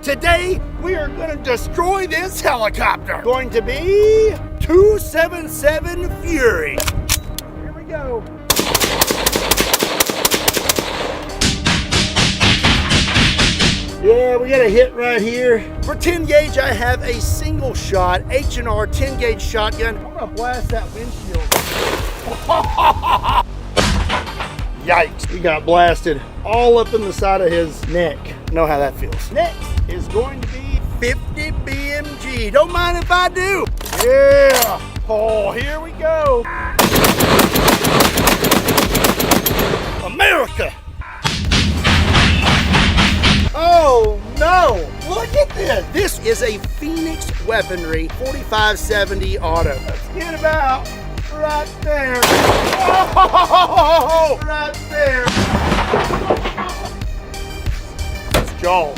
Today, we are going to destroy this helicopter. Going to be 277 Fury. Here we go. Yeah, we got a hit right here. For 10 gauge, I have a single shot H&R 10 gauge shotgun. I'm gonna blast that windshield. Yikes, he got blasted all up in the side of his neck. Know how that feels. Next is going to be 50 BMG. Don't mind if I do. Yeah. Oh, here we go. America. Oh no, look at this. This is a Phoenix Weaponry 4570 auto. Let's get about right there. Oh, right there. It's jaw.